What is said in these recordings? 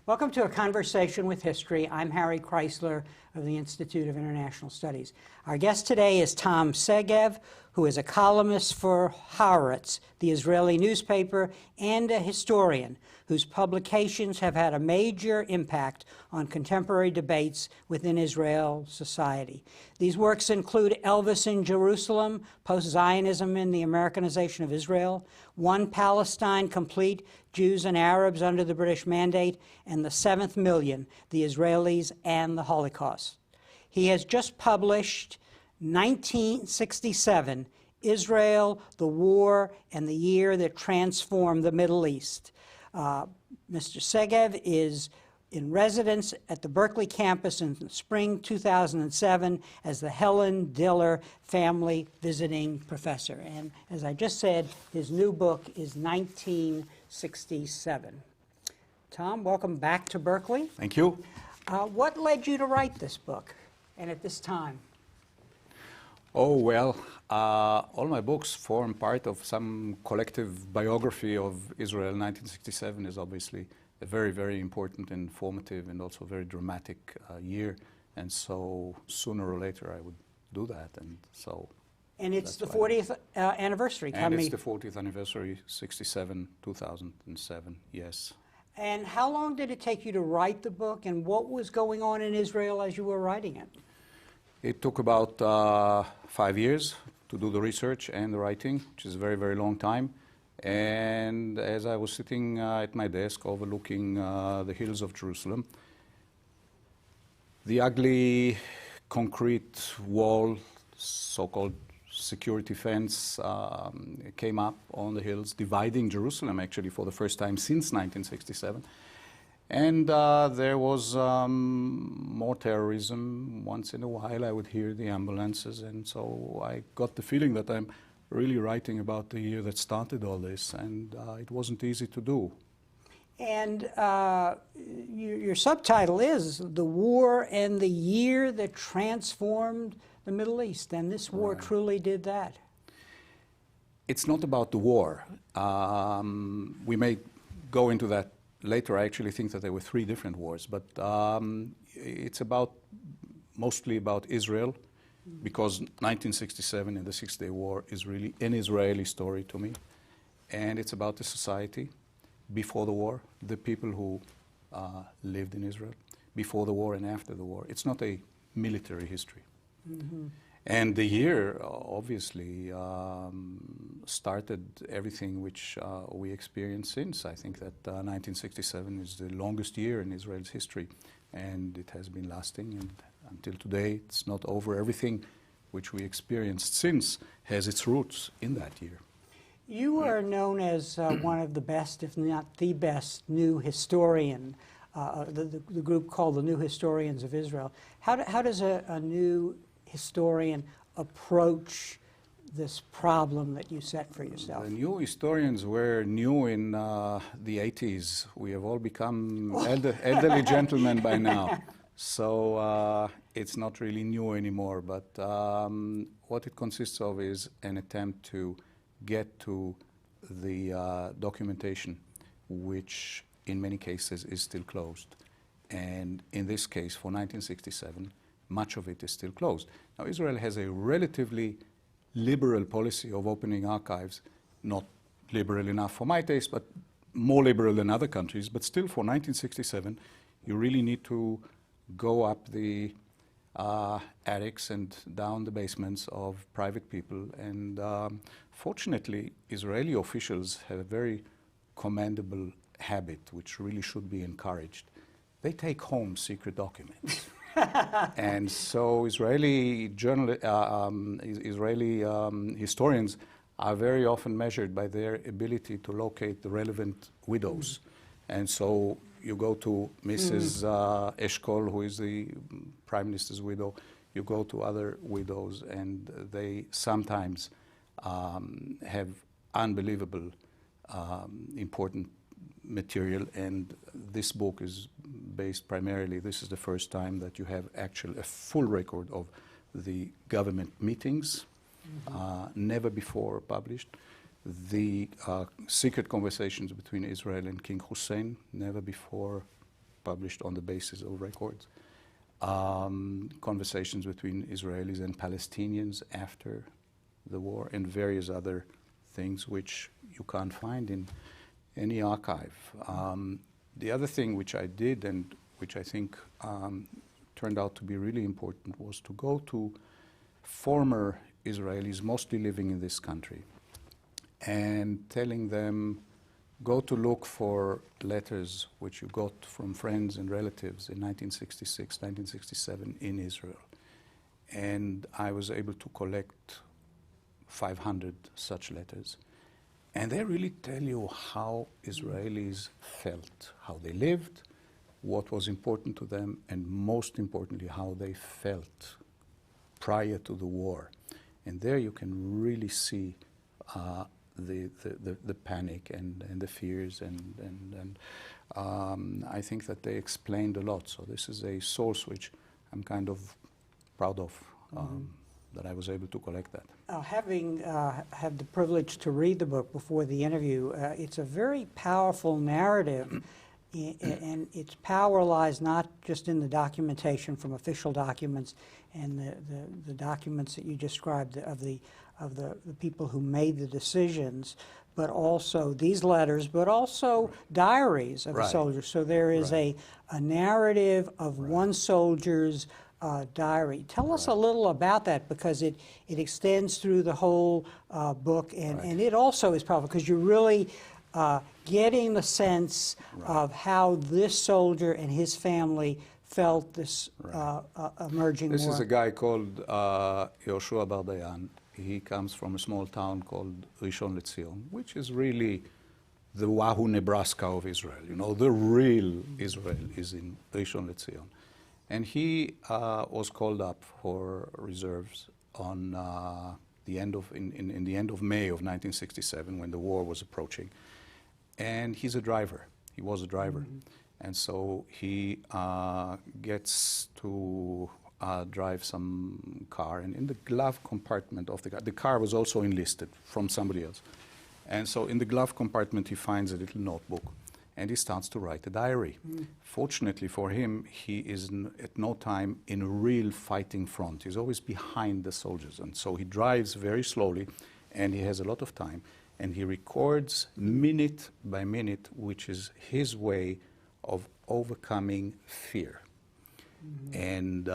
Welcome to A Conversation with History. I'm Harry Kreisler of the Institute of International Studies. Our guest today is Tom Segev, who is a columnist for Haaretz, the Israeli newspaper, and a historian whose publications have had a major impact on contemporary debates within Israel society. These works include Elvis in Jerusalem, Post-Zionism and the Americanization of Israel, One Palestine Complete, Jews and Arabs Under the British Mandate, and The Seventh Million, the Israelis and the Holocaust. He has just published 1967, Israel, the War, and the Year That Transformed the Middle East. Mr. Segev is in residence at the Berkeley campus in spring 2007 as the Helen Diller Family Visiting Professor. And as I just said, his new book is 1967. Tom, welcome back to Berkeley. Thank you. What led you to write this book, and at this time? Oh, well, all my books form part of some collective biography of Israel. 1967 is obviously a very, very important and formative and also very dramatic year. And so sooner or later I would do that. And so. And it's the 40th anniversary coming. And it's the 40th anniversary, 67, 2007, yes. And how long did it take you to write the book, and what was going on in Israel as you were writing it? It took about 5 years to do the research and the writing, which is a very, very long time. And as I was sitting at my desk overlooking the hills of Jerusalem, the ugly concrete wall, so-called security fence, came up on the hills, dividing Jerusalem actually for the first time since 1967. And there was more terrorism. Once in a while I would hear the ambulances, and so I got the feeling that I'm really writing about the year that started all this, and it wasn't easy to do. And your subtitle is The War and the Year That Transformed the Middle East, and this war truly did that. It's not about the war. We may go into that later. I actually think that there were 3 different wars, but it's mostly about Israel, because 1967 and the Six-Day War is really an Israeli story to me. And it's about the society before the war, the people who lived in Israel before the war and after the war. It's not a military history. Mm-hmm. And the year obviously started everything which we experienced since. I think that 1967 is the longest year in Israel's history, and it has been lasting, and until today it's not over. Everything which we experienced since has its roots in that year. You are known as one of the best, if not the best, new historian, the group called the New Historians of Israel. How does a new historian approach this problem that you set for yourself? The new historians were new in the 80s. We have all become elderly gentlemen by now. So it's not really new anymore. But what it consists of is an attempt to get to the documentation, which in many cases is still closed. And in this case, for 1967, much of it is still closed. Now, Israel has a relatively liberal policy of opening archives, not liberal enough for my taste, but more liberal than other countries. But still, for 1967, you really need to go up the attics and down the basements of private people. And fortunately, Israeli officials have a very commendable habit, which really should be encouraged. They take home secret documents. And so Israeli historians are very often measured by their ability to locate the relevant widows. And so you go to Mrs. Eshkol, who is the Prime Minister's widow, you go to other widows, and they sometimes have unbelievable important material, and this book is based primarily, this is the first time that you have actually a full record of the government meetings, never before published. The secret conversations between Israel and King Hussein, never before published on the basis of records. Conversations between Israelis and Palestinians after the war, and various other things which you can't find in any archive. The other thing which I did, and which I think turned out to be really important, was to go to former Israelis, mostly living in this country, and telling them, go to look for letters which you got from friends and relatives in 1966, 1967 in Israel. And I was able to collect 500 such letters. And they really tell you how Israelis felt, how they lived, what was important to them, and most importantly, how they felt prior to the war. And there you can really see the panic and the fears, and I think that they explained a lot. So this is a source which I'm kind of proud of, that I was able to collect that. Having had the privilege to read the book before the interview, it's a very powerful narrative, and its power lies not just in the documentation from official documents and the documents that you described of the people who made the decisions, but also these letters, but also diaries of the soldiers. So there is a narrative of one soldier's diary. Tell us a little about that, because it extends through the whole book, and it also is powerful because you're really getting the sense of how this soldier and his family felt this emerging war. This is a guy called Yoshua Bardayan. He comes from a small town called Rishon LeZion, which is really the Wahoo, Nebraska of Israel. You know, the real Israel is in Rishon LeZion. And he was called up for reserves on the end of in the end of May of 1967, when the war was approaching. And he's a driver. He was a driver, and so he gets to drive some car, and in the glove compartment of the car was also enlisted from somebody else. And so in the glove compartment he finds a little notebook, and he starts to write a diary. Fortunately for him, he is at no time in a real fighting front. He's always behind the soldiers, and so he drives very slowly, and he has a lot of time, and he records minute by minute, which is his way of overcoming fear. And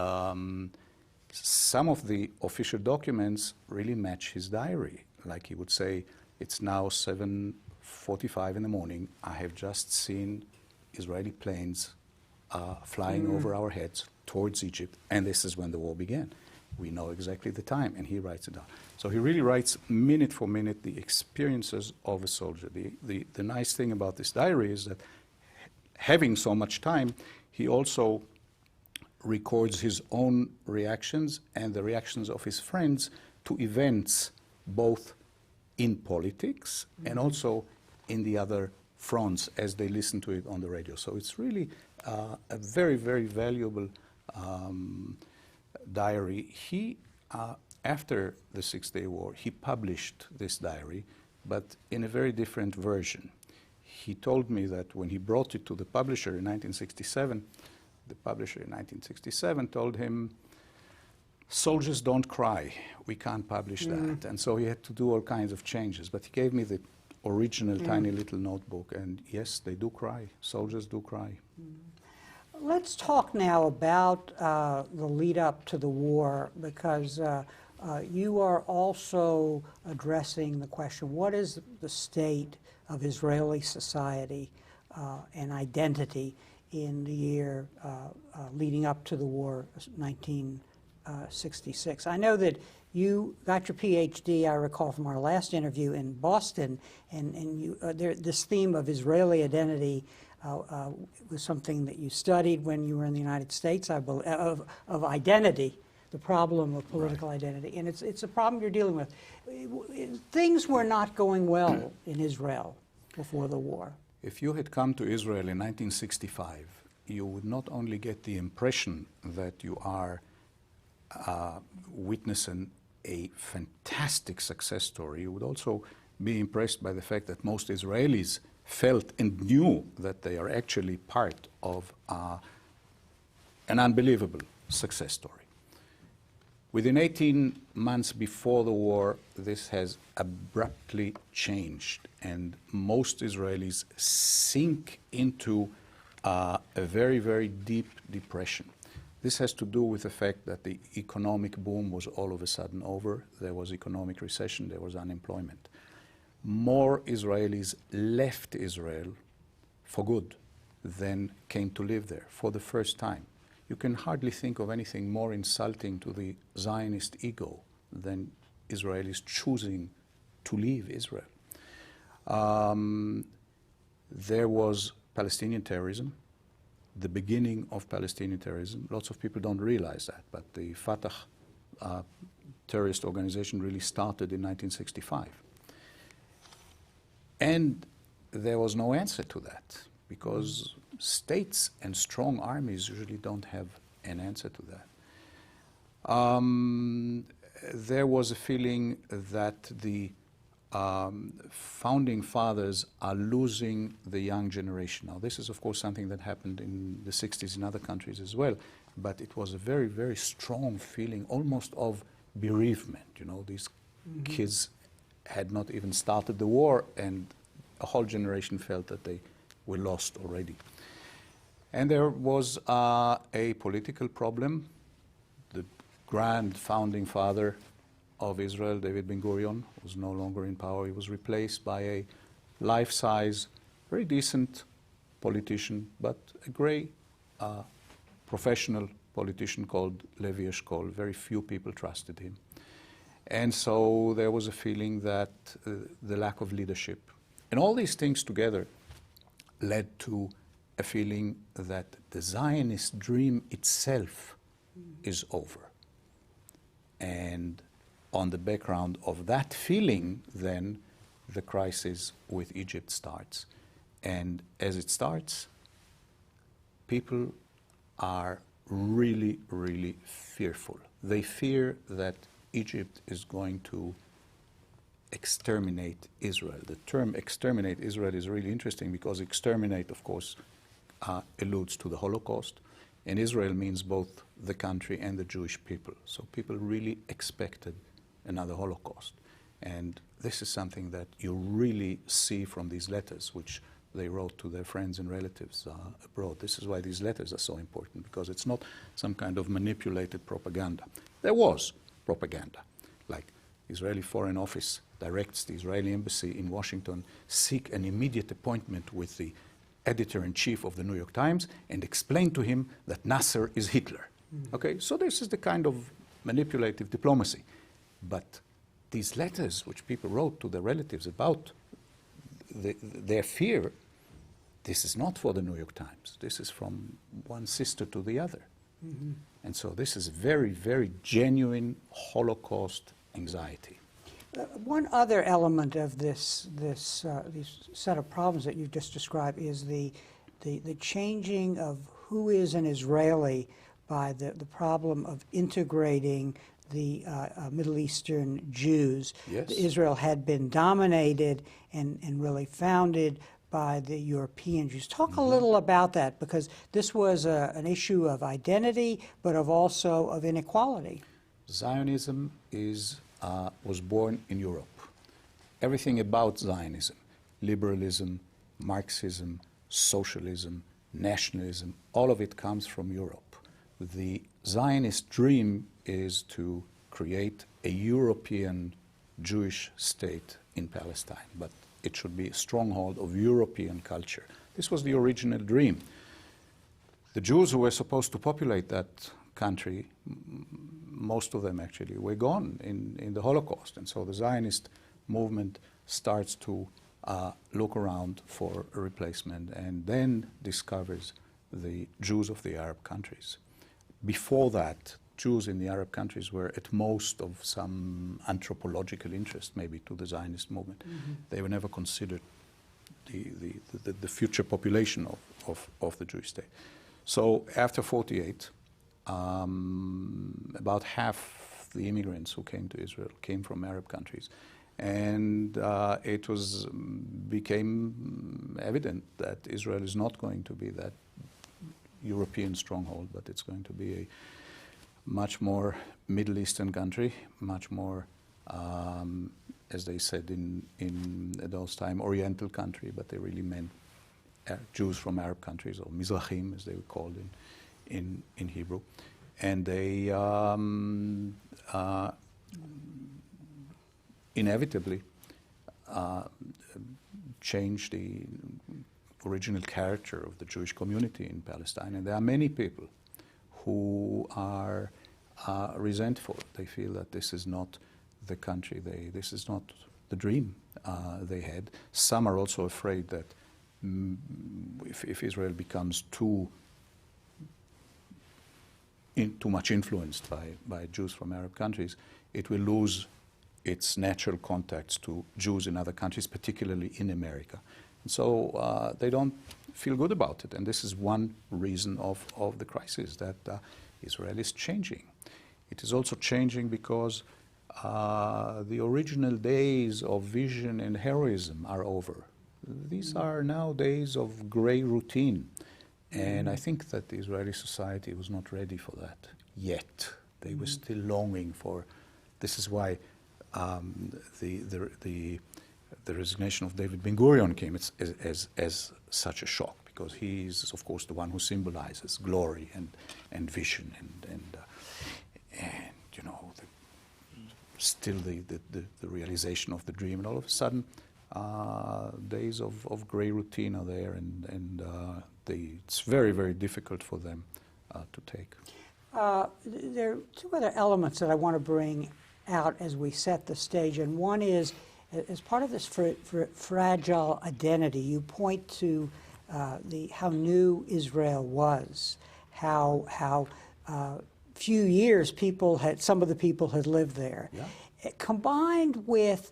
some of the official documents really match his diary. Like he would say, it's now 7:45 in the morning. I have just seen Israeli planes flying over our heads towards Egypt, and this is when the war began. We know exactly the time, and he writes it down. So he really writes minute for minute the experiences of a soldier. The nice thing about this diary is that having so much time, he also records his own reactions and the reactions of his friends to events, both in politics and also in the other fronts, as they listen to it on the radio. So it's really a very, very valuable diary. He, after the Six-Day War, he published this diary, but in a very different version. He told me that when he brought it to the publisher in 1967, the publisher in 1967 told him, soldiers don't cry, we can't publish that. And so he had to do all kinds of changes. But he gave me the original tiny little notebook, and yes, they do cry. Soldiers do cry. Let's talk now about the lead up to the war, because you are also addressing the question, what is the state of Israeli society and identity in the year leading up to the war, 1966. I know that you got your PhD, I recall from our last interview, in Boston, and you, this theme of Israeli identity was something that you studied when you were in the United States, I believe, of identity, the problem of political identity. And it's a problem you're dealing with. Things were not going well in Israel before the war. If you had come to Israel in 1965, you would not only get the impression that you are witnessing a fantastic success story, you would also be impressed by the fact that most Israelis felt and knew that they are actually part of an unbelievable success story. Within 18 months before the war, this has abruptly changed, and most Israelis sink into a very, very deep depression. This has to do with the fact that the economic boom was all of a sudden over. There was economic recession, there was unemployment. More Israelis left Israel for good than came to live there for the first time. You can hardly think of anything more insulting to the Zionist ego than Israelis choosing to leave Israel. There was Palestinian terrorism, the beginning of Palestinian terrorism. Lots of people don't realize that, but the Fatah terrorist organization really started in 1965. And there was no answer to that, because states and strong armies usually don't have an answer to that. There was a feeling that the founding fathers are losing the young generation. Now, this is, of course, something that happened in the 60s in other countries as well, but it was a very, very strong feeling, almost of bereavement. You know, these kids had not even started the war, and a whole generation felt that they were lost already. And there was a political problem. The grand founding father of Israel, David Ben-Gurion, was no longer in power. He was replaced by a life-size, very decent politician, but a gray professional politician called Levi Eshkol. Very few people trusted him. And so there was a feeling that the lack of leadership, and all these things together led to a feeling that the Zionist dream itself is over. And on the background of that feeling, then, the crisis with Egypt starts. And as it starts, people are really, really fearful. They fear that Egypt is going to exterminate Israel. The term exterminate Israel is really interesting because exterminate, of course, alludes to the Holocaust, and Israel means both the country and the Jewish people. So people really expected another Holocaust. And this is something that you really see from these letters, which they wrote to their friends and relatives abroad. This is why these letters are so important, because it's not some kind of manipulated propaganda. There was propaganda, like Israeli Foreign Office directs the Israeli embassy in Washington seek an immediate appointment with the editor-in-chief of the New York Times and explain to him that Nasser is Hitler. Okay, so this is the kind of manipulative diplomacy. But these letters which people wrote to their relatives about their fear, this is not for the New York Times. This is from one sister to the other. And so this is very, very genuine Holocaust anxiety. One other element of this set of problems that you've just described is the changing of who is an Israeli by the problem of integrating the Middle Eastern Jews. Yes. Israel had been dominated and really founded by the European Jews. Talk a little about that, because this was an issue of identity, but also of inequality. Zionism was born in Europe. Everything about Zionism, liberalism, Marxism, socialism, nationalism, all of it comes from Europe. The Zionist dream is to create a European Jewish state in Palestine, but it should be a stronghold of European culture. This was the original dream. The Jews who were supposed to populate that country, most of them actually, were gone in the Holocaust. And so the Zionist movement starts to look around for a replacement and then discovers the Jews of the Arab countries. Before that, Jews in the Arab countries were at most of some anthropological interest, maybe, to the Zionist movement. They were never considered the future population of the Jewish state. So after 48, about half the immigrants who came to Israel came from Arab countries. And it became evident that Israel is not going to be that European stronghold, but it's going to be a much more Middle Eastern country, much more, as they said in those time, Oriental country, but they really meant Jews from Arab countries, or Mizrahim, as they were called in Hebrew. And they inevitably changed the original character of the Jewish community in Palestine. And there are many people who are resentful. They feel that this is not the country, this is not the dream they had. Some are also afraid that if Israel becomes too much influenced by Jews from Arab countries, it will lose its natural contacts to Jews in other countries, particularly in America. And so they don't feel good about it. And this is one reason of the crisis, that Israel is changing. It is also changing because the original days of vision and heroism are over. These are now days of gray routine. And I think that the Israeli society was not ready for that yet. They were still longing for. This is why the resignation of David Ben-Gurion came as such a shock, because he is, of course, the one who symbolizes glory and vision and you know, still the realization of the dream. And all of a sudden, days of gray routine are there, and it's very, very difficult for them to take. There are two other elements that I want to bring out as we set the stage, and one is, as part of this fragile identity, you point to how new Israel was, how few years some of the people had lived there. Yeah. Combined with,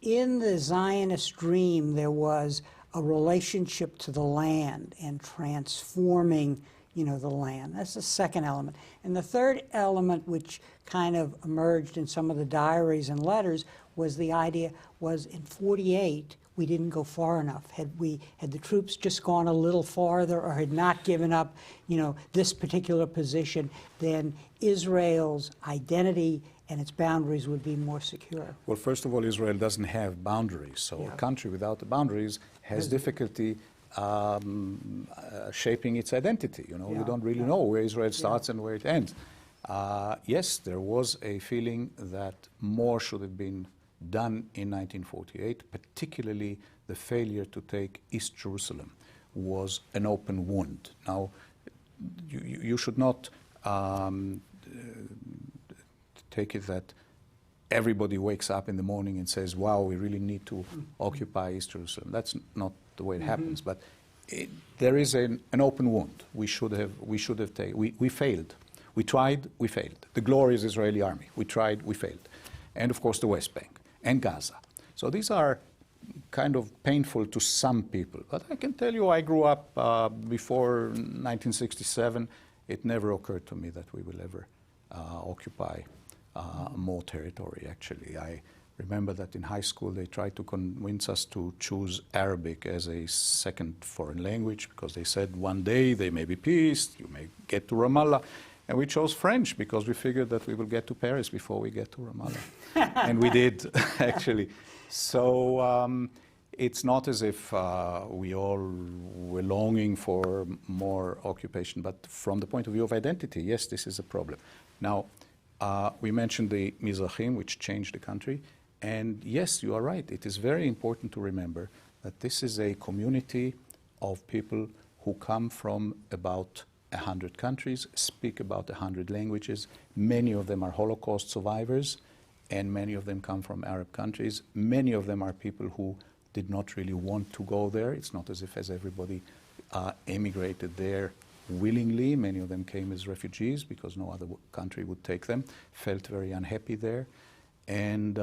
in the Zionist dream, there was a relationship to the land and transforming, you know, the land. That's the second element. And the third element, which kind of emerged in some of the diaries and letters, was the idea was in 48, we didn't go far enough. Had the troops just gone a little farther, or had not given up, you know, this particular position, then Israel's identity and its boundaries would be more secure. Well, first of all, Israel doesn't have boundaries, so Yeah. a country without the boundaries has difficulty shaping its identity. You know, Yeah. you don't really know where Israel starts and where it ends. Yes, there was a feeling that more should have been done in 1948, particularly the failure to take East Jerusalem was an open wound. Now, you should not take it that everybody wakes up in the morning and says, wow, we really need to occupy East Jerusalem. That's not the way it happens. But there is an open wound. We should have taken. We failed. We tried, we failed. The glorious Israeli army. We tried, we failed. And of course the West Bank and Gaza. So these are kind of painful to some people. But I can tell you, I grew up before 1967. It never occurred to me that we will ever occupy more territory, actually. I remember that in high school they tried to convince us to choose Arabic as a second foreign language, because they said one day there may be peace, you may get to Ramallah. And we chose French because we figured that we will get to Paris before we get to Ramallah. And we did, actually. So it's not as if we all were longing for more occupation, but from the point of view of identity, yes, this is a problem. Now, we mentioned the Mizrahim, which changed the country. And yes, you are right. It is very important to remember that this is a community of people who come from about 100 countries, speak about 100 languages. Many of them are Holocaust survivors, and many of them come from Arab countries. Many of them are people who did not really want to go there. It's not as if everybody emigrated there willingly. Many of them came as refugees because no other country would take them, felt very unhappy there, and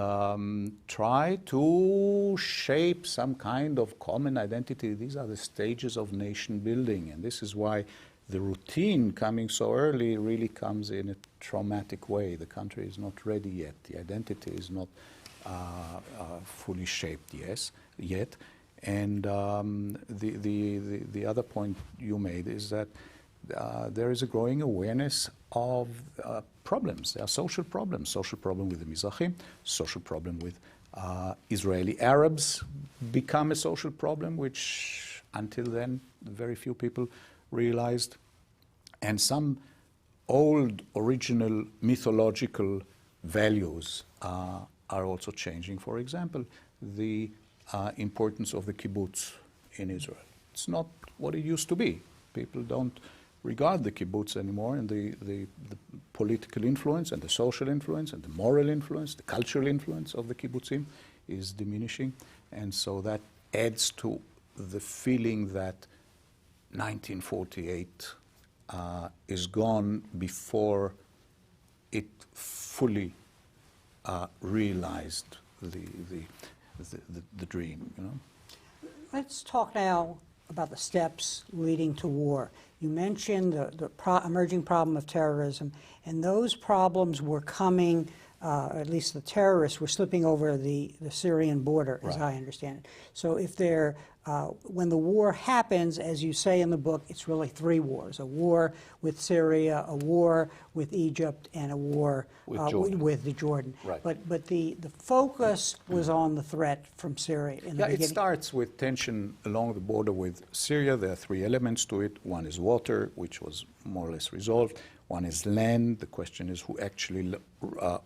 tried to shape some kind of common identity. These are the stages of nation building, and this is why the routine coming so early really comes in a traumatic way. The country is not ready yet. The identity is not fully shaped yet. And the other point you made is that there is a growing awareness of problems. There are social problems with the Mizrahim, social problem with Israeli Arabs become a social problem, which until then very few people realized. And some old original mythological values are also changing. For example, the importance of the kibbutz in Israel. It's not what it used to be. People don't regard the kibbutz anymore, and the political influence and the social influence and the moral influence, the cultural influence of the kibbutzim is diminishing. And so that adds to the feeling that 1948 is gone before it fully realized the dream, you know. Let's talk now about the steps leading to war. You mentioned the emerging problem of terrorism, and those problems were coming, at least the terrorists were slipping over the Syrian border, as I understand it. So if they're, when the war happens, as you say in the book, it's really three wars: a war with Syria, a war with Egypt, and a war with the Jordan. Right. But the focus was on the threat from Syria in the beginning. It starts with tension along the border with Syria. There are three elements to it. One is water, which was more or less resolved. One is land. The question is who actually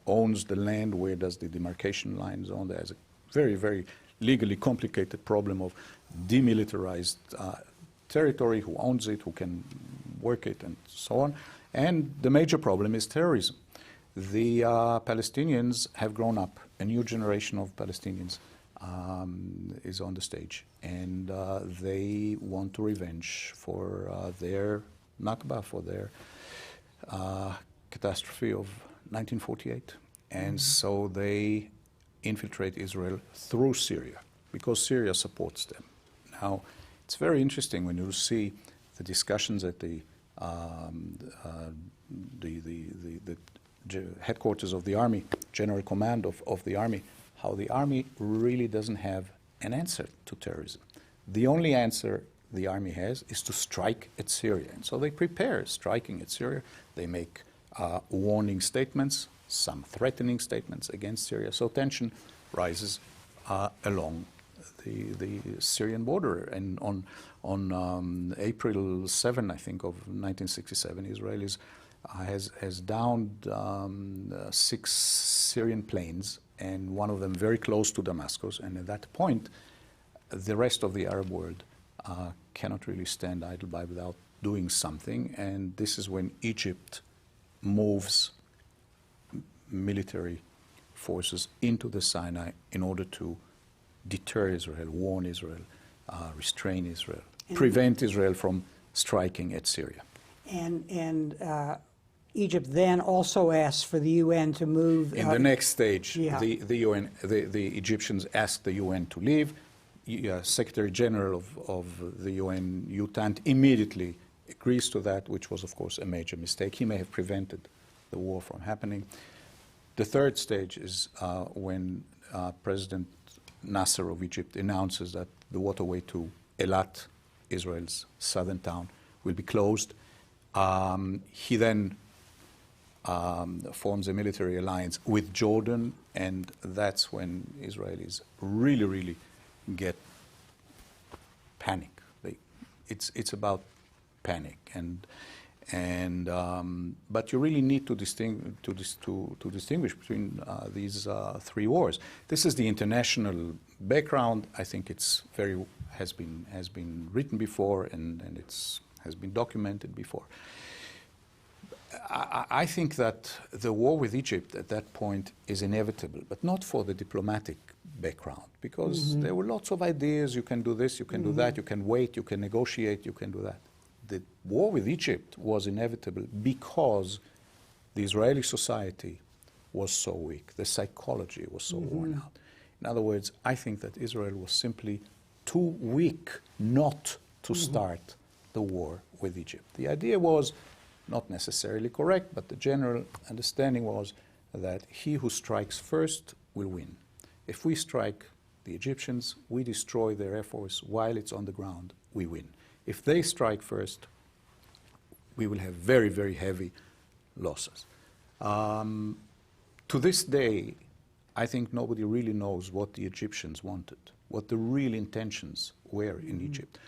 owns the land, where does the demarcation line zone. There's a very, very legally complicated problem of demilitarized territory, who owns it, who can work it, and so on. And the major problem is terrorism. The Palestinians have grown up. A new generation of Palestinians is on the stage, and they want to revenge for their Nakba, for their catastrophe of 1948. And so they infiltrate Israel through Syria, because Syria supports them. Now, it's very interesting when you see the discussions at the headquarters of the army, general command of the army, how the army really doesn't have an answer to terrorism. The only answer the army has is to strike at Syria. And so they prepare striking at Syria. They make warning statements, some threatening statements against Syria. So tension rises along the Syrian border. And on April 7, I think, of 1967, Israelis has downed 6 Syrian planes, and one of them very close to Damascus. And at that point, the rest of the Arab world cannot really stand idle by without doing something. And this is when Egypt moves military forces into the Sinai in order to deter Israel, warn Israel, restrain Israel, prevent Israel from striking at Syria. And Egypt then also asks for the UN to move. In the next stage, Yeah. the Egyptians asked the UN to leave. Secretary General of the UN, U Tant, immediately agrees to that, which was, of course, a major mistake. He may have prevented the war from happening. The third stage is when President Nasser of Egypt announces that the waterway to Eilat, Israel's southern town, will be closed. He then forms a military alliance with Jordan, and that's when Israelis really, really get panic. It's about panic, but you really need to distinguish between these three wars. This is the international background. I think it's has been written before, and has been documented before. I think that the war with Egypt at that point is inevitable, but not for the diplomatic background, because there were lots of ideas. You can do this, you can do that, you can wait, you can negotiate, you can do that. The war with Egypt was inevitable because the Israeli society was so weak, the psychology was so worn out. In other words, I think that Israel was simply too weak not to start the war with Egypt. The idea was not necessarily correct, but the general understanding was that he who strikes first will win. If we strike the Egyptians, we destroy their Air Force while it's on the ground, we win. If they strike first, we will have very, very heavy losses. To this day, I think nobody really knows what the Egyptians wanted, what the real intentions were in Egypt.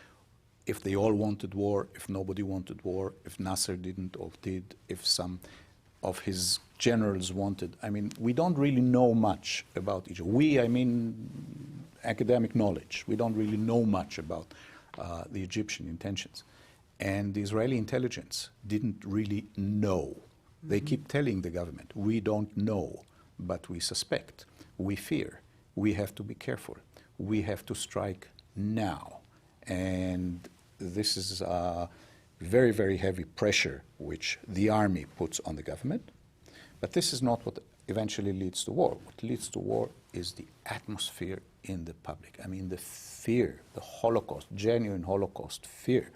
If they all wanted war, if nobody wanted war, if Nasser didn't or did, if some of his generals wanted. I mean, we don't really know much about Egypt. We, I mean, academic knowledge. We don't really know much about the Egyptian intentions. And the Israeli intelligence didn't really know. They keep telling the government, we don't know, but we suspect, we fear, we have to be careful, we have to strike now. And this is very, very heavy pressure which the army puts on the government. But this is not what eventually leads to war. What leads to war is the atmosphere in the public. I mean, the fear, the Holocaust, genuine Holocaust fear.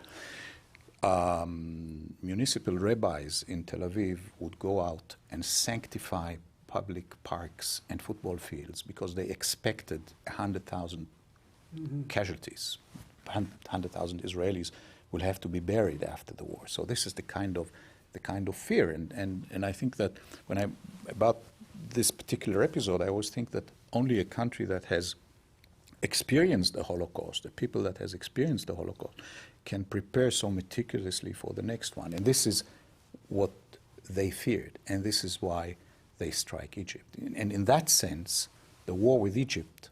Municipal rabbis in Tel Aviv would go out and sanctify public parks and football fields because they expected 100,000 casualties. 100,000 Israelis will have to be buried after the war. So this is the kind of fear. And I think that about this particular episode, I always think that only a country that has experienced the Holocaust, the people that has experienced the Holocaust, can prepare so meticulously for the next one. And this is what they feared, and this is why they strike Egypt. And in that sense, the war with Egypt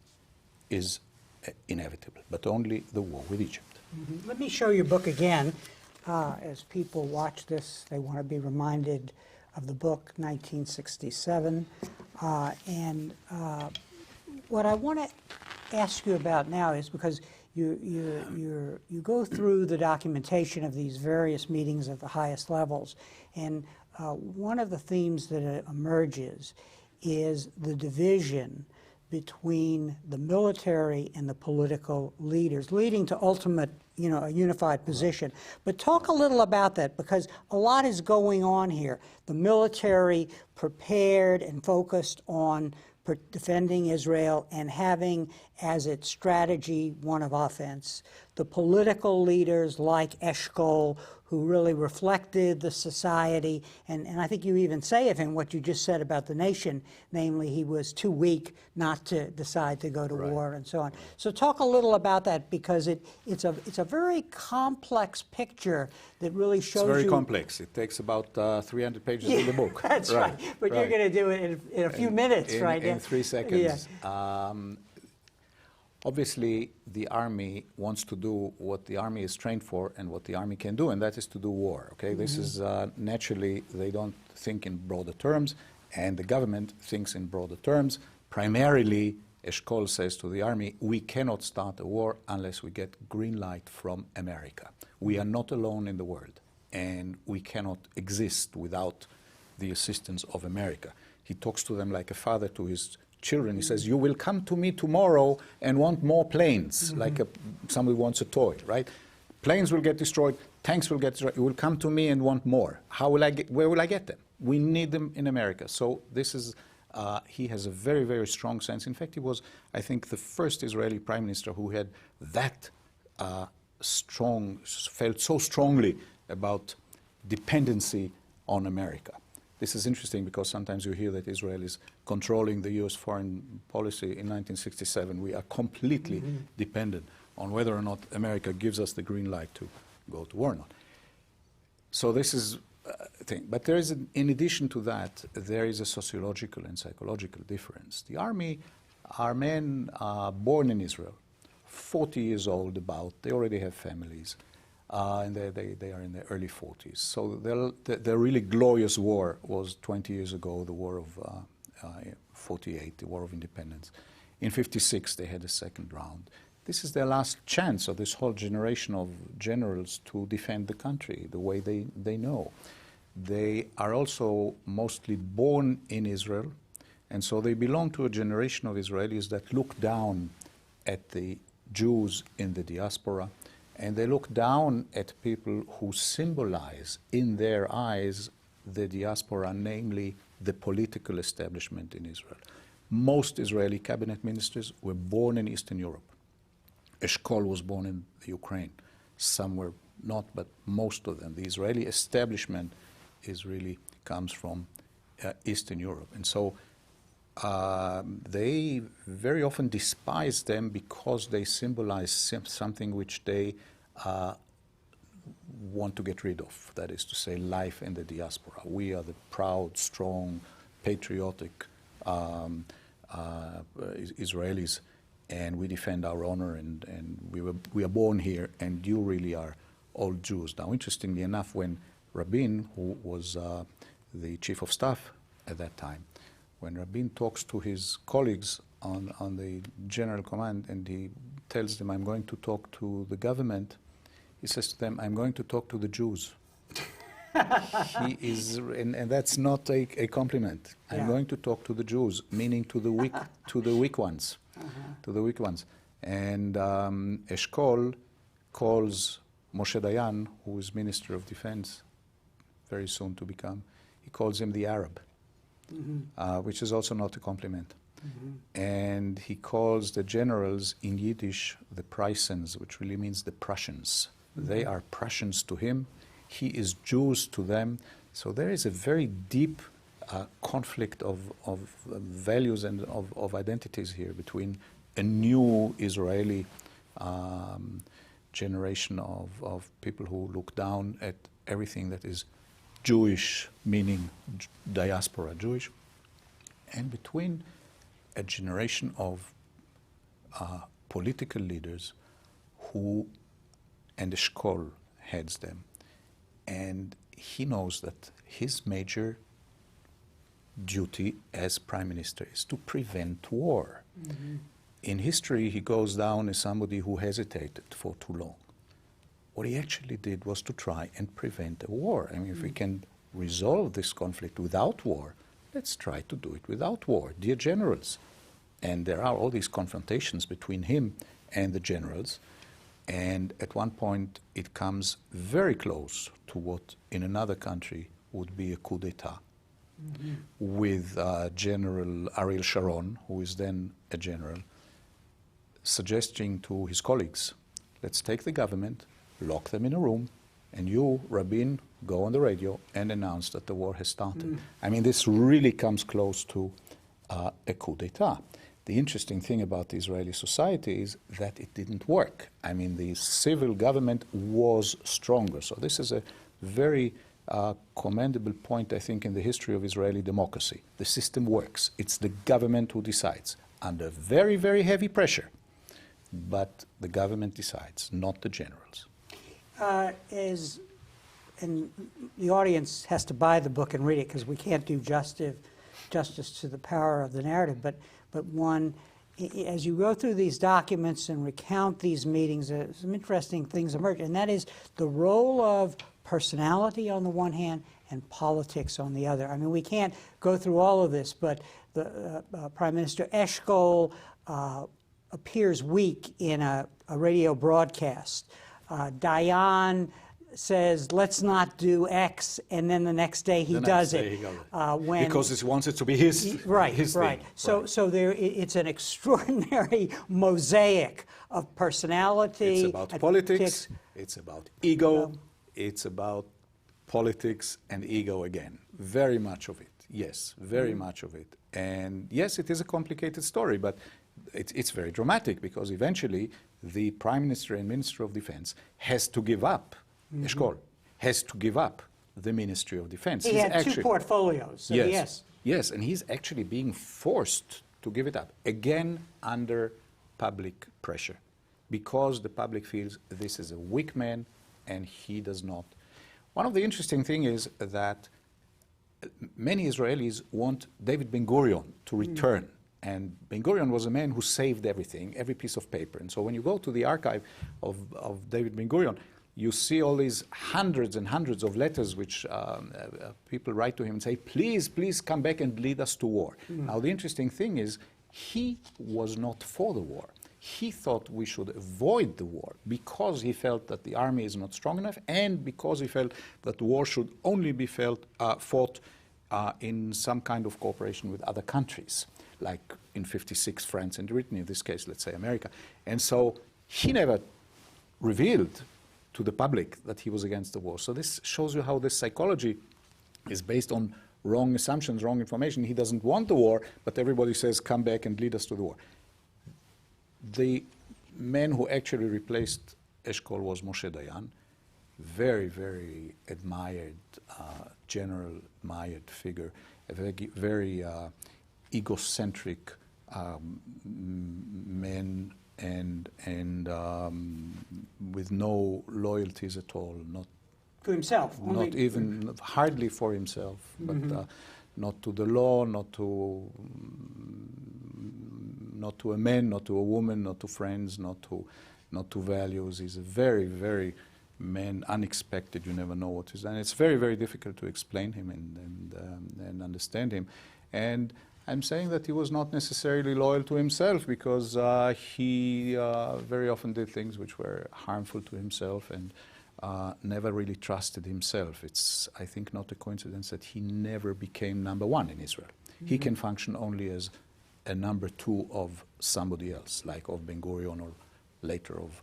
is inevitable, but only the war with Egypt. Let me show your book again. As people watch this, they want to be reminded of the book, 1967. What I want to ask you about now is because you go through the documentation of these various meetings at the highest levels, and one of the themes that emerges is the division between the military and the political leaders, leading to ultimate, a unified position. But talk a little about that, because a lot is going on here. The military prepared and focused on defending Israel and having as its strategy one of offense. The political leaders like Eshkol, who really reflected the society, and I think you even say of him what you just said about the nation, namely he was too weak not to decide to go to war and so on. So talk a little about that, because it's a very complex picture that really shows you... It's very complex. It takes about 300 pages in the book. That's right. But you're going to do it in a few minutes, right? In 3 seconds. Yeah. Obviously, the army wants to do what the army is trained for and what the army can do, and that is to do war. Okay, this is naturally, they don't think in broader terms, and the government thinks in broader terms. Primarily, Eshkol says to the army, we cannot start a war unless we get green light from America. We are not alone in the world, and we cannot exist without the assistance of America. He talks to them like a father to his children. He says, you will come to me tomorrow and want more planes, like somebody wants a toy, right? Planes will get destroyed, tanks will get destroyed. You will come to me and want more. Where will I get them? We need them in America. So this is, he has a very, very strong sense. In fact, he was, I think, the first Israeli prime minister who had that felt so strongly about dependency on America. This is interesting because sometimes you hear that Israel is controlling the U.S. foreign policy in 1967. We are completely dependent on whether or not America gives us the green light to go to war or not. So this is a thing. But there is, in addition to that, there is a sociological and psychological difference. The army are men born in Israel, 40 years old about, they already have families. And they are in their early 40s. So the really glorious war was 20 years ago, the war of 48, the War of Independence. In 56, they had a second round. This is their last chance of this whole generation of generals to defend the country the way they know. They are also mostly born in Israel, and so they belong to a generation of Israelis that look down at the Jews in the diaspora, and they look down at people who symbolize in their eyes the diaspora, namely the political establishment in Israel. Most Israeli cabinet ministers were born in Eastern Europe. Eshkol was born in the Ukraine. Some were not, but most of them. The Israeli establishment comes from Eastern Europe. And so they very often despise them because they symbolize something which they want to get rid of. That is to say, life in the diaspora. We are the proud, strong, patriotic Israelis, and we defend our honor, and we are born here, and you really are all Jews. Now, interestingly enough, when Rabine, who was the chief of staff at that time, when Rabine talks to his colleagues on the general command, and he tells them, I'm going to talk to the government, he says to them, I'm going to talk to the Jews. He is, and that's not a compliment. Yeah. I'm going to talk to the Jews, meaning to the weak, to the weak ones, to the weak ones. And Eshkol calls Moshe Dayan, who is Minister of Defense, very soon to become, he calls him the Arab, which is also not a compliment. And he calls the generals in Yiddish the Prussians, which really means the Prussians. They are Prussians to him. He is Jews to them. So there is a very deep conflict of values and of identities here between a new Israeli generation of people who look down at everything that is Jewish, meaning diaspora Jewish, and between a generation of political leaders who, and Eshkol heads them, and he knows that his major duty as prime minister is to prevent war. In history, he goes down as somebody who hesitated for too long. What he actually did was to try and prevent a war. I mean, if we can resolve this conflict without war, let's try to do it without war, dear generals. And there are all these confrontations between him and the generals. And at one point, it comes very close to what in another country would be a coup d'etat, with General Ariel Sharon, who is then a general, suggesting to his colleagues, let's take the government, lock them in a room, and you, Rabine, go on the radio and announce that the war has started. I mean, this really comes close to a coup d'etat. The interesting thing about the Israeli society is that it didn't work. I mean, the civil government was stronger. So this is a very commendable point, I think, in the history of Israeli democracy. The system works. It's the government who decides, under very, very heavy pressure. But the government decides, not the generals. And the audience has to buy the book and read it, because we can't do justice to the power of the narrative. But one, as you go through these documents and recount these meetings, some interesting things emerge, and that is the role of personality on the one hand and politics on the other. I mean, we can't go through all of this, but the Prime Minister Eshkol appears weak in a radio broadcast. Dayan says, let's not do X, and then the next day he does it. Because he wants it to be his right, his right. thing. So there, it's an extraordinary mosaic of personality. It's about politics, it's about ego, it's about politics and ego again. Very much of it, yes, very much of it. And yes, it is a complicated story, but it's very dramatic, because eventually the Prime Minister and Minister of Defense has to give up. Eshkol has to give up the Ministry of Defense. He had two portfolios, so yes. Yes, and he's actually being forced to give it up, again under public pressure, because the public feels this is a weak man and he does not. One of the interesting things is that many Israelis want David Ben-Gurion to return. And Ben-Gurion was a man who saved everything, every piece of paper. And so when you go to the archive of David Ben-Gurion, you see all these hundreds and hundreds of letters which people write to him and say, please, please come back and lead us to war. Now, the interesting thing is, he was not for the war. He thought we should avoid the war because he felt that the army is not strong enough, and because he felt that the war should only be fought in some kind of cooperation with other countries. like in 56 France and Britain, in this case, let's say America. And so he never revealed to the public that he was against the war. So this shows you how this psychology is based on wrong assumptions, wrong information. He doesn't want the war, but everybody says, come back and lead us to the war. The man who actually replaced Eshkol was Moshe Dayan, very, very admired, general admired figure, a very egocentric man, and with no loyalties at all, not To himself? not even, hardly for himself, but not to the law, not to a man, not to a woman, not to friends, not to values. He's a very, very man, unexpected. You never know what he's done. It's very, very difficult to explain him and understand him. And I'm saying that he was not necessarily loyal to himself, because he very often did things which were harmful to himself, and never really trusted himself. It's, I think, not a coincidence that he never became number one in Israel. He can function only as a number two of somebody else, like of Ben Gurion or later of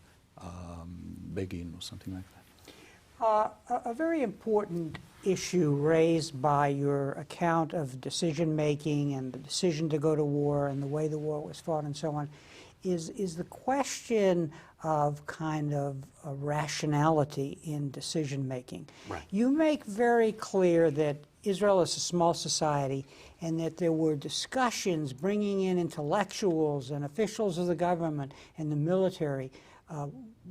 Begin or something like that. A very important issue raised by your account of decision-making and the decision to go to war and the way the war was fought and so on is the question of kind of a rationality in decision-making. Right. You make very clear that Israel is a small society and that there were discussions bringing in intellectuals and officials of the government and the military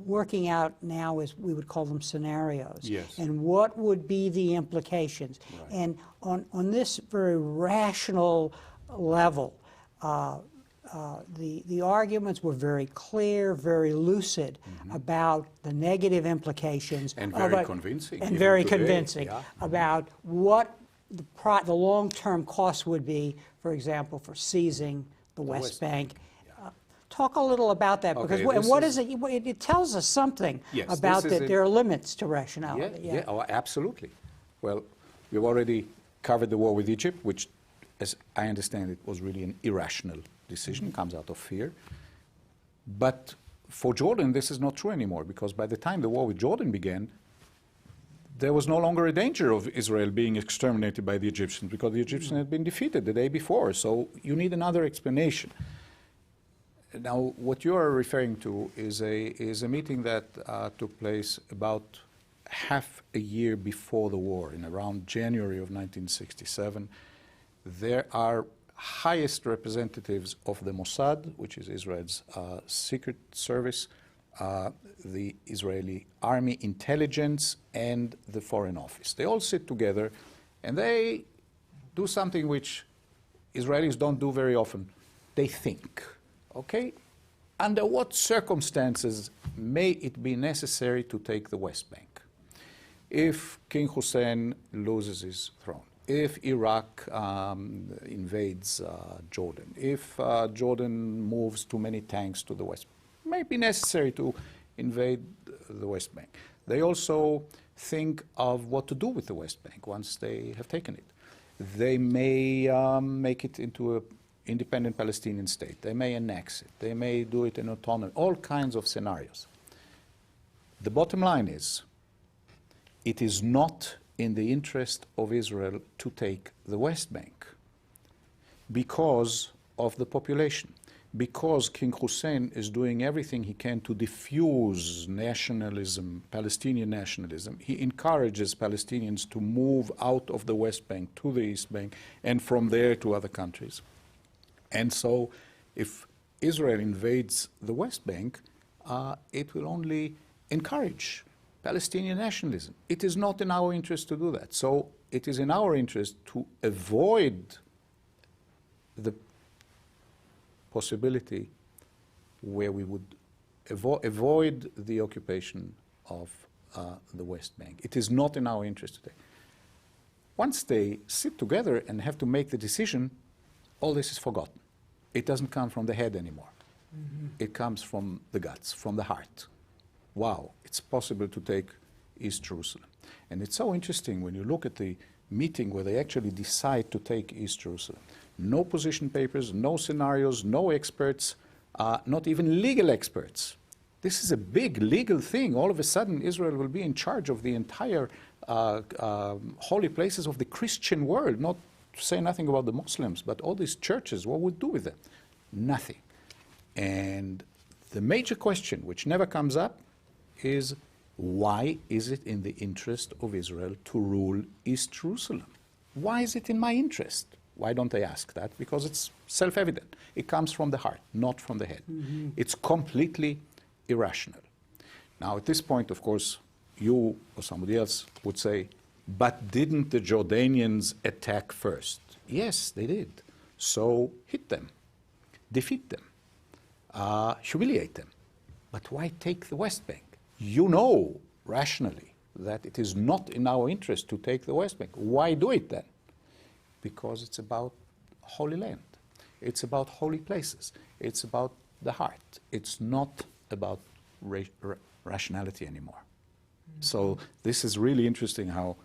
working out now, as we would call them, scenarios. Yes. And what would be the implications. Right. And on this very rational level, the arguments were very clear, very lucid about the negative implications. And very convincing. And even very today. convincing Yeah. about what the long-term cost would be, for example, for seizing the West Bank. Talk a little about that, because Okay, and what is it? It tells us something Yes, about this is that there are limits to rationality. Yeah, oh, absolutely. Well, we've already covered the war with Egypt, which, as I understand it, was really an irrational decision, comes out of fear. But for Jordan, this is not true anymore, because by the time the war with Jordan began, there was no longer a danger of Israel being exterminated by the Egyptians, because the Egyptians had been defeated the day before. So you need another explanation. Now, what you are referring to is a meeting that took place about half a year before the war, in around January of 1967. There are highest representatives of the Mossad, which is Israel's secret service, the Israeli army intelligence, and the foreign office. They all sit together, and they do something which Israelis don't do very often. They think. Okay, under what circumstances may it be necessary to take the West Bank? If King Hussein loses his throne, if Iraq invades Jordan, if Jordan moves too many tanks to the West Bank, it may be necessary to invade the West Bank. They also think of what to do with the West Bank once they have taken it. They may make it into an independent Palestinian state. They may annex it. They may do it in autonomy. All kinds of scenarios. The bottom line is, it is not in the interest of Israel to take the West Bank because of the population, because King Hussein is doing everything he can to diffuse nationalism, Palestinian nationalism. He encourages Palestinians to move out of the West Bank to the East Bank, and from there to other countries. And so if Israel invades the West Bank, it will only encourage Palestinian nationalism. It is not in our interest to do that. So it is in our interest to avoid the possibility where we would avoid the occupation of the West Bank. It is not in our interest today. Once they sit together and have to make the decision, all this is forgotten. It doesn't come from the head anymore. It comes from the guts, from the heart. Wow, it's possible to take East Jerusalem. And it's so interesting when you look at the meeting where they actually decide to take East Jerusalem. No position papers, no scenarios, no experts, not even legal experts. This is a big legal thing. All of a sudden, Israel will be in charge of the entire holy places of the Christian world, not to say nothing about the Muslims, but all these churches, what would do with them? Nothing. And the major question, which never comes up, is why is it in the interest of Israel to rule East Jerusalem? Why is it in my interest? Why don't they ask that? Because it's self-evident. It comes from the heart, not from the head. Mm-hmm. It's completely irrational. Now, at this point, of course, you or somebody else would say, but didn't the Jordanians attack first? Yes, they did. So hit them, defeat them, humiliate them. But why take the West Bank? You know, rationally, that it is not in our interest to take the West Bank. Why do it then? Because it's about Holy Land. It's about holy places. It's about the heart. It's not about rationality anymore. Mm-hmm. So this is really interesting how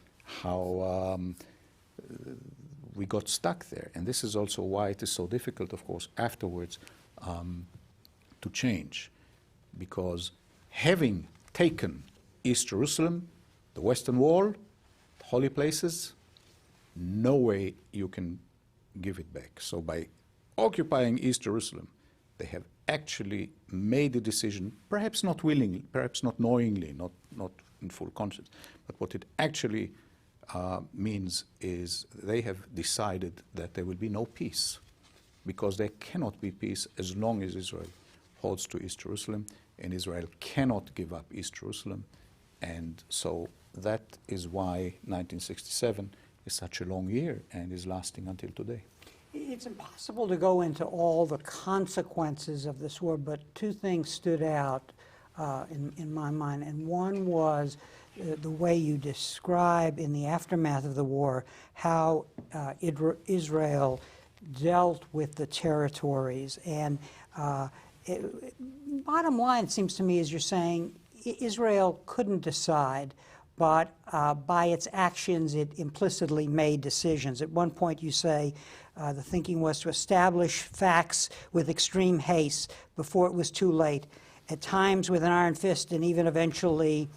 we got stuck there. And this is also why it is so difficult, of course, afterwards to change. Because having taken East Jerusalem, the Western Wall, the holy places, no way you can give it back. So by occupying East Jerusalem, they have actually made a decision, perhaps not willingly, perhaps not knowingly, not in full conscience, but what it actually means is they have decided that there will be no peace, because there cannot be peace as long as Israel holds to East Jerusalem, and Israel cannot give up East Jerusalem. And so that is why 1967 is such a long year and is lasting until today. It's impossible to go into all the consequences of this war, but two things stood out in my mind. And one was the way you describe in the aftermath of the war how Israel dealt with the territories. And bottom line, it seems to me, is you're saying Israel couldn't decide, but by its actions, it implicitly made decisions. At one point, you say the thinking was to establish facts with extreme haste before it was too late, at times with an iron fist, and even eventually,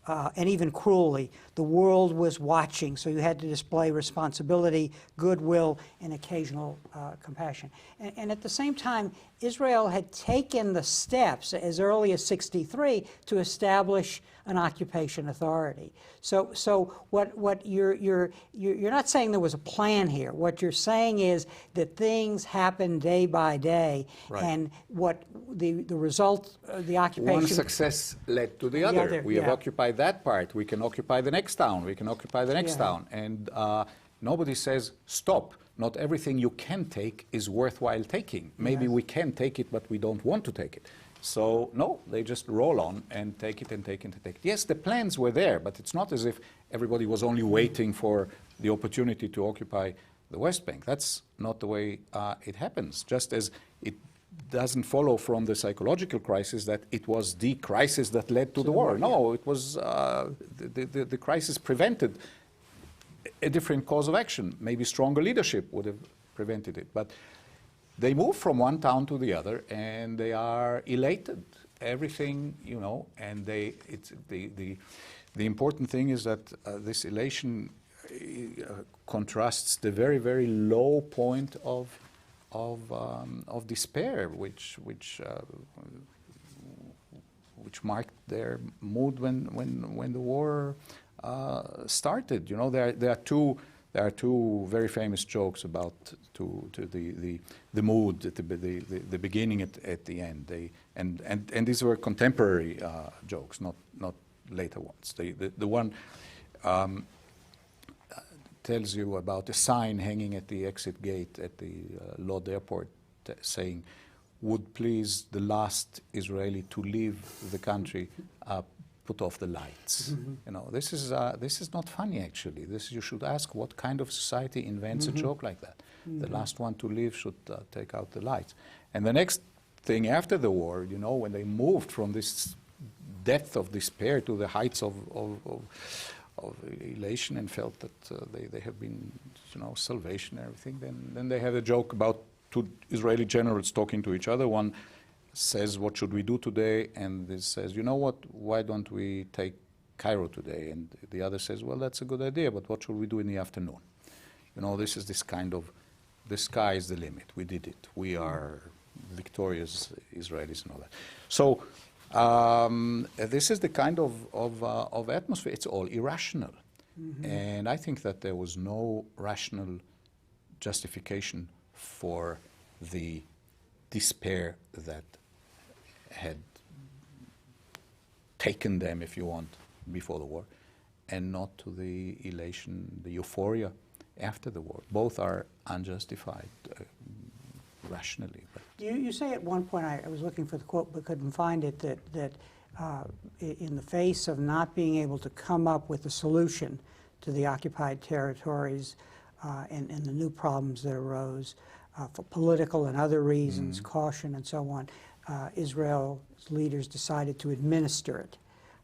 and even cruelly. The world was watching, so you had to display responsibility, goodwill, and occasional compassion. And at the same time, Israel had taken the steps as early as '63 to establish an occupation authority. So what you're not saying there was a plan here. What you're saying is that things happen day by day, right. And what the result of the occupation. One success led to the other. We have occupied that part. We can occupy the next town. We can occupy the next town. And nobody says stop. Not everything you can take is worthwhile taking. Maybe we can take it, but we don't want to take it. So, no, they just roll on and take it and take it and take it. Yes, the plans were there, but it's not as if everybody was only waiting for the opportunity to occupy the West Bank. That's not the way it happens. Just as it doesn't follow from the psychological crisis that it was the crisis that led to the war. No, it was the crisis prevented a different course of action. Maybe stronger leadership would have prevented it. But they move from one town to the other, and they are elated. Everything, you know, and the important thing is that this elation contrasts the very, very low point of despair, which marked their mood when the war started. You know, there are two very famous jokes about the mood at the beginning at the end. And these were contemporary jokes, not later ones. The one tells you about a sign hanging at the exit gate at the Lod airport saying, "Would please the last Israeli to leave the country put off the lights." Mm-hmm. You know, this is not funny actually. You should ask what kind of society invents a joke like that. Mm-hmm. The last one to leave should take out the lights. And the next thing after the war, you know, when they moved from this depth of despair to the heights of elation and felt that they have been, salvation and everything. Then they had a joke about two Israeli generals talking to each other. One says, "What should we do today?" And this says, "You know what? Why don't we take Cairo today?" And the other says, "Well, that's a good idea, but what should we do in the afternoon?" This is this kind of, the sky is the limit. We did it. We are victorious Israelis and all that. So this is the kind of atmosphere. It's all irrational. And I think that there was no rational justification for the despair that had taken them, if you want, before the war, and not to the elation, the euphoria after the war. Both are unjustified rationally. But You say at one point, I was looking for the quote but couldn't find it, that in the face of not being able to come up with a solution to the occupied territories and the new problems that arose for political and other reasons, caution and so on, Israel's leaders decided to administer it,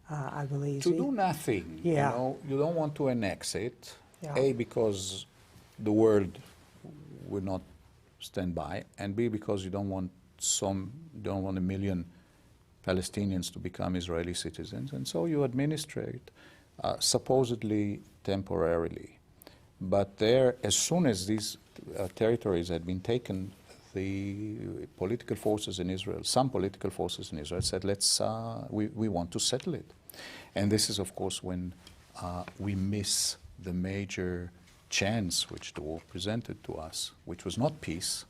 I believe. To do nothing. Yeah. You don't want to annex it, Yeah. A, because the world would not stand by, and B, because you don't want a million Palestinians to become Israeli citizens, and so you administrate supposedly temporarily. But there, as soon as these territories had been taken, the political forces in Israel, some political forces in Israel said, we want to settle it. And this is, of course, when we miss the major chance which the war presented to us, which was not peace.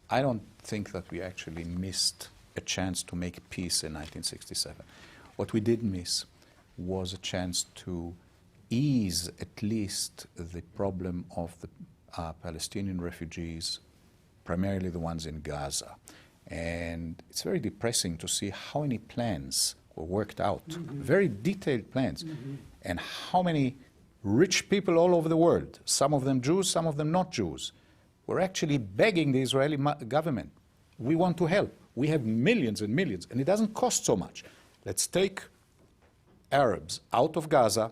I don't think that we actually missed a chance to make peace in 1967. What we did miss was a chance to ease at least the problem of the Palestinian refugees, primarily the ones in Gaza. And it's very depressing to see how many plans were worked out, very detailed plans, and how many rich people all over the world, some of them Jews, some of them not Jews, were actually begging the Israeli government, we want to help. We have millions and millions, and it doesn't cost so much. Let's take Arabs out of Gaza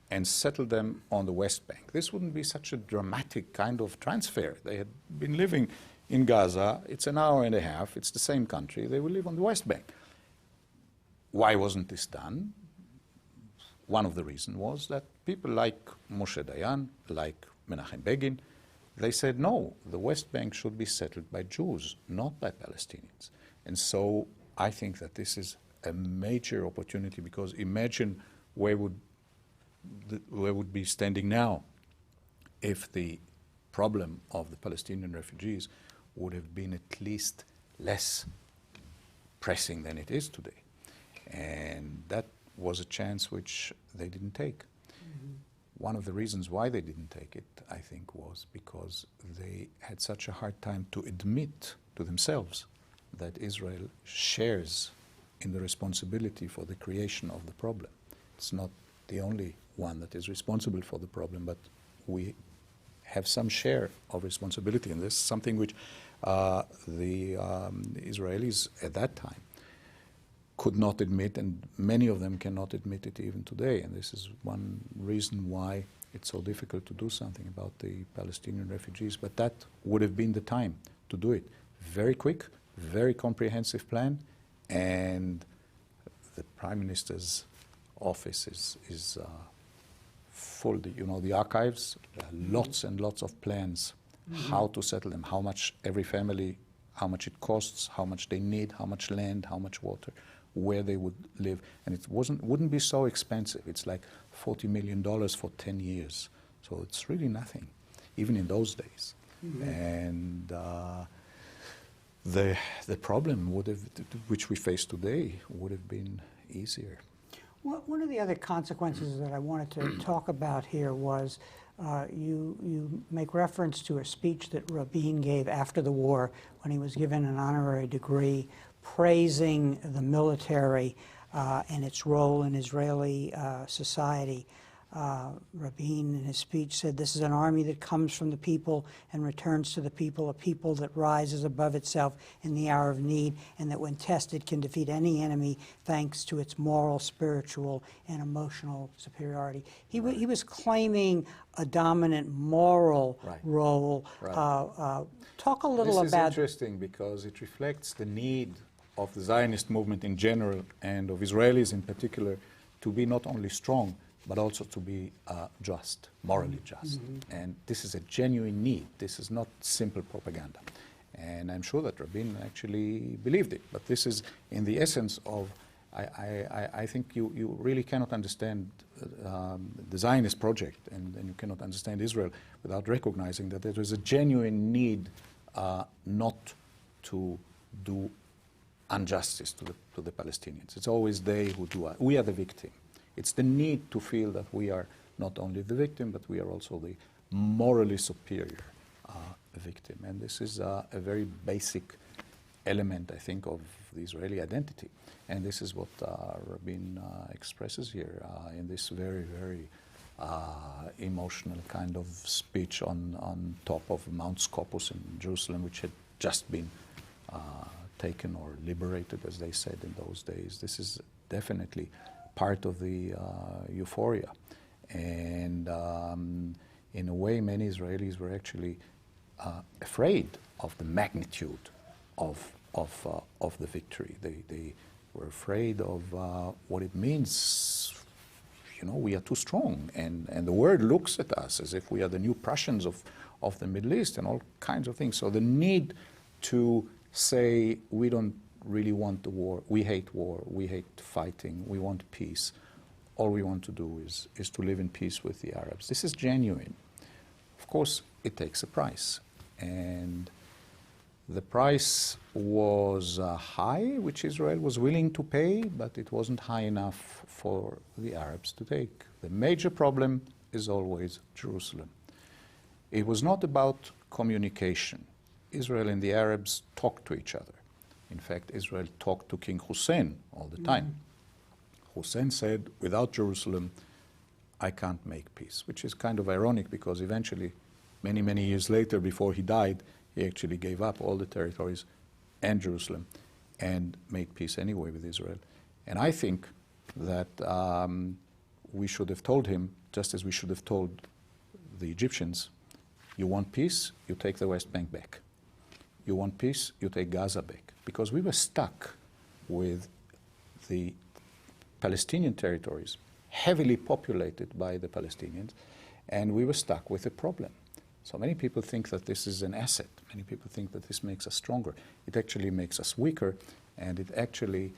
and settle them on the West Bank. This wouldn't be such a dramatic kind of transfer. They had been living in Gaza. It's an hour and a half. It's the same country. They will live on the West Bank. Why wasn't this done? One of the reasons was that people like Moshe Dayan, like Menachem Begin, they said, no, the West Bank should be settled by Jews, not by Palestinians. And so I think that this is a major opportunity, because imagine where would be standing now if the problem of the Palestinian refugees would have been at least less pressing than it is today. And that was a chance which they didn't take. One of the reasons why they didn't take it, I think, was because they had such a hard time to admit to themselves that Israel shares in the responsibility for the creation of the problem. It's not the only one that is responsible for the problem, but we have some share of responsibility in this, something which the Israelis at that time could not admit, and many of them cannot admit it even today. And this is one reason why it's so difficult to do something about the Palestinian refugees. But that would have been the time to do it. Very quick, very comprehensive plan, and the Prime Minister's office is full. The archives, lots and lots of plans, how to settle them, how much every family, how much it costs, how much they need, how much land, how much water, where they would live. And it wouldn't be so expensive. It's like $40 million for 10 years. So it's really nothing, even in those days. And the problem would have, which we face today, would have been easier. Well, one of the other consequences that I wanted to talk about here was you make reference to a speech that Rabine gave after the war when he was given an honorary degree praising the military and its role in Israeli society. Rabine, in his speech, said, "This is an army that comes from the people and returns to the people, a people that rises above itself in the hour of need, and that when tested can defeat any enemy thanks to its moral, spiritual, and emotional superiority." He was claiming a dominant moral role. Talk a little about... This is interesting because it reflects the need of the Zionist movement in general and of Israelis in particular to be not only strong, but also to be just, morally just. And this is a genuine need. This is not simple propaganda. And I'm sure that Rabin actually believed it. But this is in the essence of, I think you really cannot understand the Zionist project, and you cannot understand Israel without recognizing that there is a genuine need not to do injustice to the Palestinians. It's always they who do it. We are the victim. It's the need to feel that we are not only the victim, but we are also the morally superior victim. And this is a very basic element, I think, of the Israeli identity. And this is what Rabin expresses here in this very, very emotional kind of speech on top of Mount Scopus in Jerusalem, which had just been taken or liberated, as they said in those days. This is definitely part of the euphoria. And in a way, many Israelis were actually afraid of the magnitude of the victory. They were afraid of what it means. You know, we are too strong, and the world looks at us as if we are the new Prussians of the Middle East and all kinds of things. So the need to say, we don't really want the war, we hate fighting, we want peace. All we want to do is to live in peace with the Arabs. This is genuine. Of course, it takes a price. And the price was high, which Israel was willing to pay, but it wasn't high enough for the Arabs to take. The major problem is always Jerusalem. It was not about communication. Israel and the Arabs talked to each other. In fact, Israel talked to King Hussein all the time. Hussein said, without Jerusalem, I can't make peace, which is kind of ironic because eventually, many, many years later, before he died, he actually gave up all the territories and Jerusalem and made peace anyway with Israel. And I think that we should have told him, just as we should have told the Egyptians, you want peace, you take the West Bank back. You want peace, you take Gaza back. Because we were stuck with the Palestinian territories, heavily populated by the Palestinians, and we were stuck with a problem. So many people think that this is an asset. Many people think that this makes us stronger. It actually makes us weaker, and it actually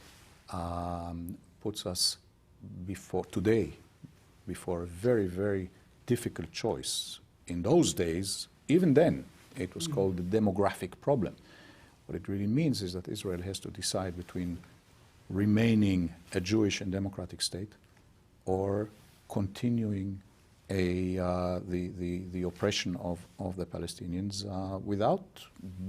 puts us today before a very, very difficult choice. In those days, even then, it was called the demographic problem. What it really means is that Israel has to decide between remaining a Jewish and democratic state or continuing the oppression of the Palestinians without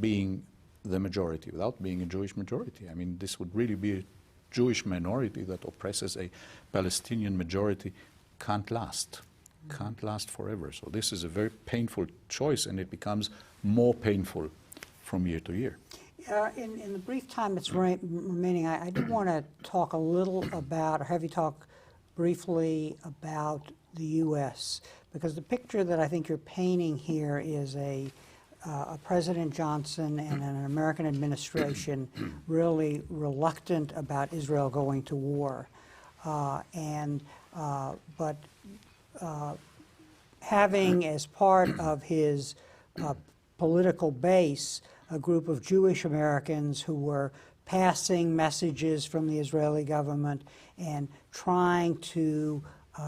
being the majority, without being a Jewish majority. I mean, this would really be a Jewish minority that oppresses a Palestinian majority. Can't last forever. So this is a very painful choice, and it becomes more painful from year to year. In the brief time that's remaining, I did want to talk a little about, or have you talk briefly about the U.S., because the picture that I think you're painting here is a President Johnson and an American administration really reluctant about Israel going to war, but having as part of his political base a group of Jewish Americans who were passing messages from the Israeli government and trying to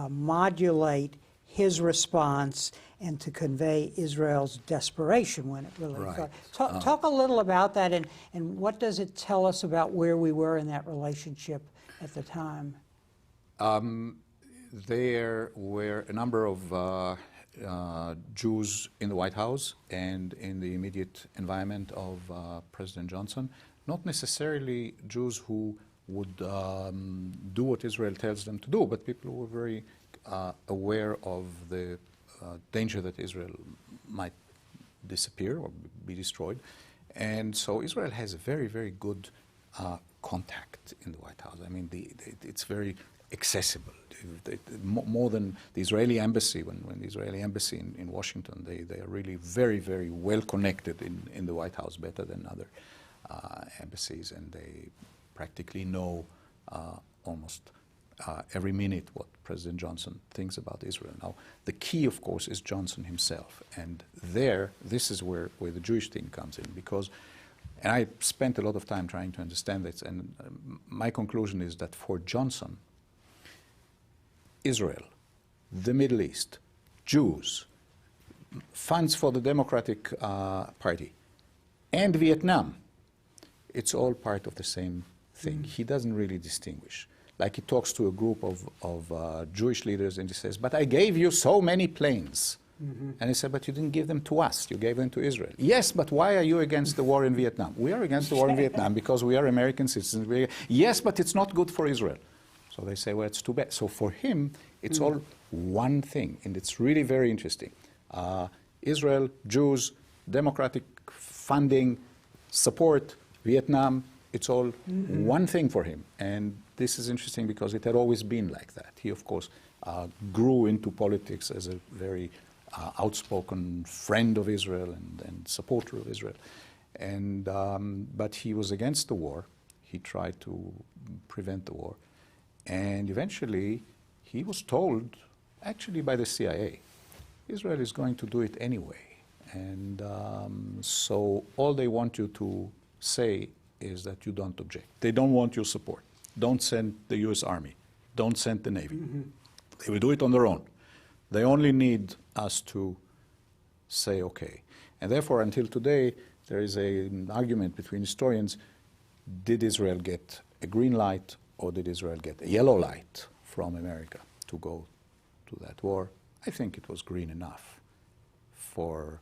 modulate his response and to convey Israel's desperation when it really started. Talk a little about that, and what does it tell us about where we were in that relationship at the time? There were a number of Jews in the White House and in the immediate environment of President Johnson, not necessarily Jews who would do what Israel tells them to do, but people were very aware of the danger that Israel might disappear or be destroyed. And so Israel has a very, very good contact in the White House. I mean, it's very accessible. More than the Israeli embassy, when the Israeli embassy in Washington, they are really very, very well connected in the White House, better than other embassies, and they practically know almost every minute what President Johnson thinks about Israel. Now, the key, of course, is Johnson himself, and this is where the Jewish thing comes in, because, and I spent a lot of time trying to understand this, and my conclusion is that for Johnson, Israel, the Middle East, Jews, funds for the Democratic Party, and Vietnam, it's all part of the same thing. He doesn't really distinguish. Like he talks to a group of Jewish leaders and he says, but I gave you so many planes. And he said, but you didn't give them to us, you gave them to Israel. Yes, but why are you against the war in Vietnam? We are against the war in Vietnam because we are American citizens. Yes, but it's not good for Israel. So they say, well, it's too bad. So for him, it's all one thing, and it's really very interesting. Israel, Jews, democratic funding, support, Vietnam, it's all one thing for him. And this is interesting because it had always been like that. He, of course, grew into politics as a very outspoken friend of Israel and supporter of Israel. And, but he was against the war. He tried to prevent the war. And eventually, he was told, actually by the CIA, Israel is going to do it anyway. And so all they want you to say is that you don't object. They don't want your support. Don't send the US Army. Don't send the Navy. They will do it on their own. They only need us to say okay. And therefore, until today, there is an argument between historians, did Israel get a green light or did Israel get a yellow light from America to go to that war? I think it was green enough. For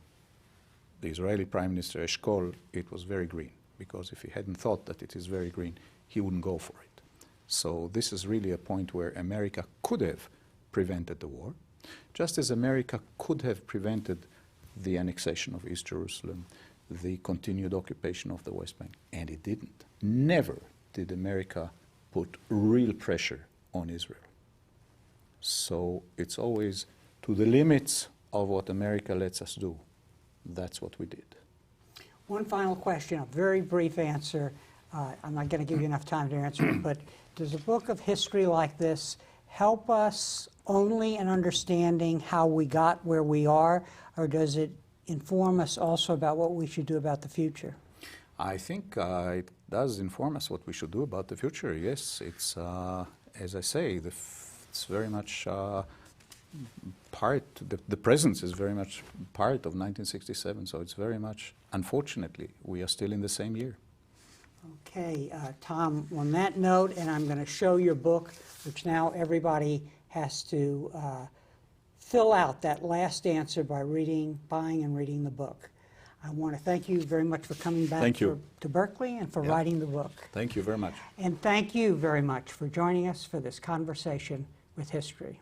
the Israeli Prime Minister Eshkol, it was very green, because if he hadn't thought that it is very green, he wouldn't go for it. So this is really a point where America could have prevented the war, just as America could have prevented the annexation of East Jerusalem, the continued occupation of the West Bank, and it didn't. Never did America put real pressure on Israel. So it's always to the limits of what America lets us do. That's what we did. One final question, a very brief answer. I'm not going to give you enough time to answer it, but does a book of history like this help us only in understanding how we got where we are, or does it inform us also about what we should do about the future? I think it does inform us what we should do about the future. Yes, it's, as I say, it's very much the presence is very much part of 1967, so it's very much, unfortunately, we are still in the same year. Okay, Tom, on that note, and I'm going to show your book, which now everybody has to fill out that last answer by buying and reading the book. I want to thank you very much for coming back to Berkeley and for writing the book. Thank you very much. And thank you very much for joining us for this conversation with history.